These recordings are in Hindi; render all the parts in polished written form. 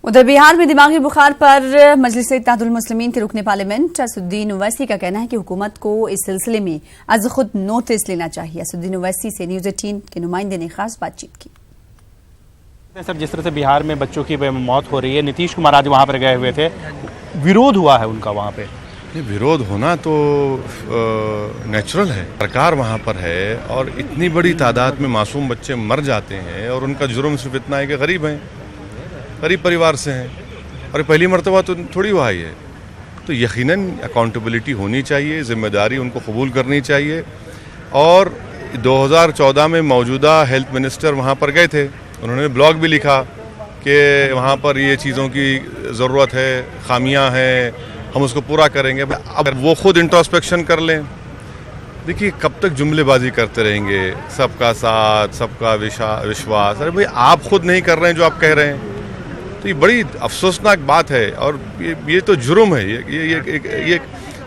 उधर बिहार में दिमागी बुखार पर मजलिस इत्तेहादुल मुस्लिमीन के रुकने पार्लियामेंट असदुद्दीन ओवैसी का कहना है कि हुकूमत को इस सिलसिले में आज खुद नोटिस लेना चाहिए। असदुद्दीन ओवैसी से न्यूज़ 18 के नुमाइंदे ने खास बातचीत की। सर, जिस तरह से बिहार में बच्चों की मौत हो रही है, नीतीश कुमार आज वहाँ पर गए हुए थे, विरोध हुआ है उनका वहाँ पे। ये विरोध होना तो नेचुरल है। सरकार वहाँ पर है और इतनी बड़ी तादाद में मासूम बच्चे मर जाते हैं और उनका जुर्म सिर्फ इतना है कि गरीब हैं, गरीब परिवार से हैं और पहली मर्तबा तो थोड़ी हुआ ही है। तो यकीनन अकाउंटेबिलिटी होनी चाहिए, जिम्मेदारी उनको कबूल करनी चाहिए। और 2014 में मौजूदा हेल्थ मिनिस्टर वहाँ पर गए थे, उन्होंने ब्लॉग भी लिखा कि वहाँ पर ये चीज़ों की ज़रूरत है, खामियां हैं, हम उसको पूरा करेंगे। अब वो खुद इंट्रोस्पेक्शन कर लें। देखिए, कब तक जुमलेबाजी करते रहेंगे, सबका साथ, सबका विश्वास। अरे भाई, आप खुद नहीं कर रहे हैं जो आप कह रहे हैं, तो ये बड़ी अफसोसनाक बात है। और ये तो जुर्म है,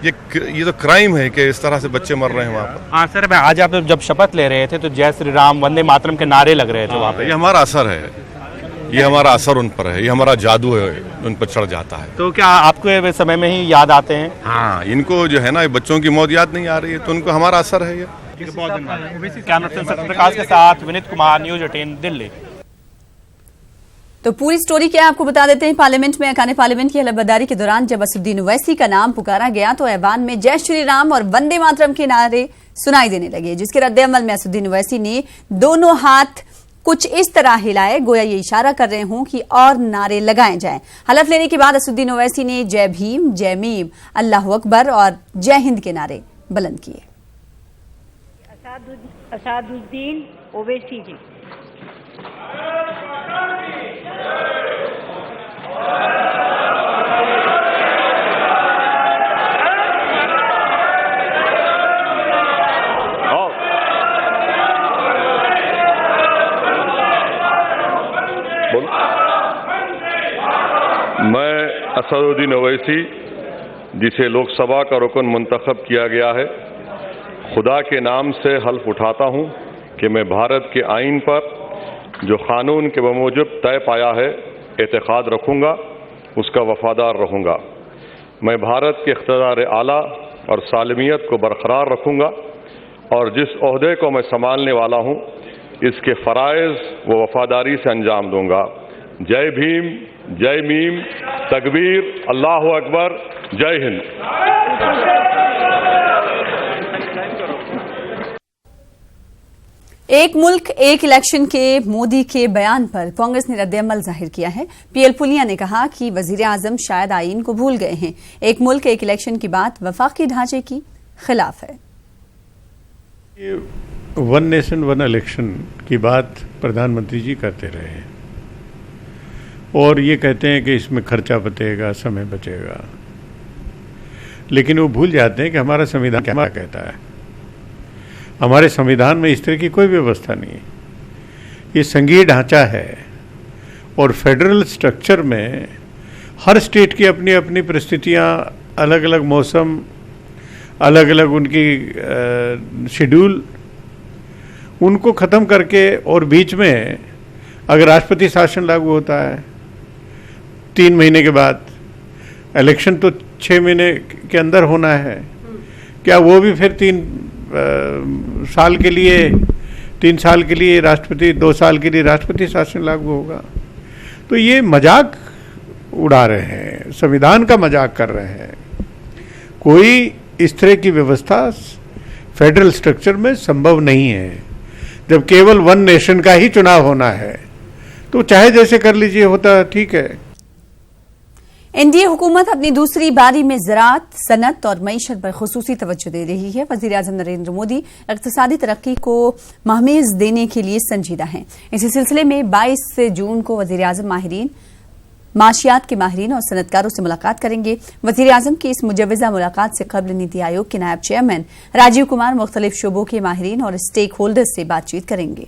ये तो क्राइम है कि इस तरह से बच्चे मर रहे हैं वहाँ पर। हाँ सर, आज आप जब शपथ ले रहे थे तो जय श्री राम, वंदे मातरम के नारे लग रहे थे वहाँ पे। ये हमारा असर है, ये हमारा असर उन पर है, ये हमारा जादू है, उन पर चढ़ जाता है। तो क्या आपको समय में ही याद आते हैं? हाँ, इनको जो है ना, बच्चों की मौत याद नहीं आ रही है, तो उनको हमारा असर है ये। कैमरा पर्सन सत्यप्रकाश के साथ विनीत कुमार, न्यूज़ 18 दिल्ली। तो पूरी स्टोरी क्या आपको बता देते हैं। पार्लियामेंट में अरकान पार्लियामेंट की हलफबर्दारी के दौरान जब असदुद्दीन ओवैसी का नाम पुकारा गया तो ऐवान में जय श्री राम और वंदे मातरम के नारे सुनाई देने लगे, जिसके रद्देअमल में असदुद्दीन ओवैसी ने दोनों हाथ कुछ इस तरह हिलाए, गोया ये इशारा कर रहे हों कि और नारे लगाए जाएं। हलफ लेने के बाद असदुद्दीन ओवैसी ने जय भीम, जय मीम, अल्लाहू अकबर और जय हिंद के नारे बुलंद किए। असदुद्दीन ओवैसी जी। मैं असदुद्दीन ओवैसी, जिसे लोकसभा का रुकन मुंतखब किया गया है, खुदा के नाम से हल्फ उठाता हूं कि मैं भारत के आईन पर जो कानून के बमूजिब तय पाया है एतकाद रखूंगा, उसका वफादार रहूंगा। मैं भारत के इख्तियार आला और सालमियत को बरकरार रखूंगा और जिस ओहदे को मैं संभालने वाला हूं इसके फ़राइज़ व वफादारी से अंजाम दूंगा। जय भीम, जय मीम, तकबीर, अल्लाहू अकबर, जय हिंद। एक मुल्क एक इलेक्शन के मोदी के बयान पर कांग्रेस ने रद्देअमल जाहिर किया है। पीएल पुनिया ने कहा कि वजीर आजम शायद आईन को भूल गए हैं। एक मुल्क एक इलेक्शन की बात वफाकी ढांचे की खिलाफ है। वन नेशन वन इलेक्शन की बात प्रधानमंत्री जी करते रहे हैं और ये कहते हैं कि इसमें खर्चा बचेगा, समय बचेगा, लेकिन वो भूल जाते हैं कि हमारा संविधान क्या कहता है। हमारे संविधान में इस तरह की कोई व्यवस्था नहीं है। ये संघीय ढांचा है और फेडरल स्ट्रक्चर में हर स्टेट की अपनी अपनी परिस्थितियाँ, अलग अलग मौसम, अलग अलग उनकी शेड्यूल, उनको ख़त्म करके और बीच में अगर राष्ट्रपति शासन लागू होता है 3 महीने के बाद, इलेक्शन तो 6 महीने के अंदर होना है, क्या वो भी फिर 3 साल के लिए राष्ट्रपति, 2 साल के लिए राष्ट्रपति शासन लागू होगा? तो ये मजाक उड़ा रहे हैं, संविधान का मजाक कर रहे हैं। कोई इस तरह की व्यवस्था फेडरल स्ट्रक्चर में संभव नहीं है। जब केवल वन नेशन का ही चुनाव होना है तो चाहे जैसे कर लीजिए, होता ठीक है। एनडीए हुकूमत अपनी दूसरी बारी में ज़राअत, सनत और मईशत पर खुसूसी तवज्जो दे रही है। वज़ीर आज़म नरेंद्र मोदी इक़्तिसादी तरक्की को महमेज़ देने के लिए संजीदा हैं। इसी सिलसिले में 22 जून को वज़ीर आज़म माहिरीन, माशियात के माहिरीन और सनतकारों से मुलाकात करेंगे। वज़ीर आज़म की इस मुजव्वज़ा मुलाकात से कबल नीति आयोग के नायब चेयरमैन राजीव कुमार मुख्तलिफ शोबों के माहिरीन और स्टेक होल्डर्स से बातचीत करेंगे।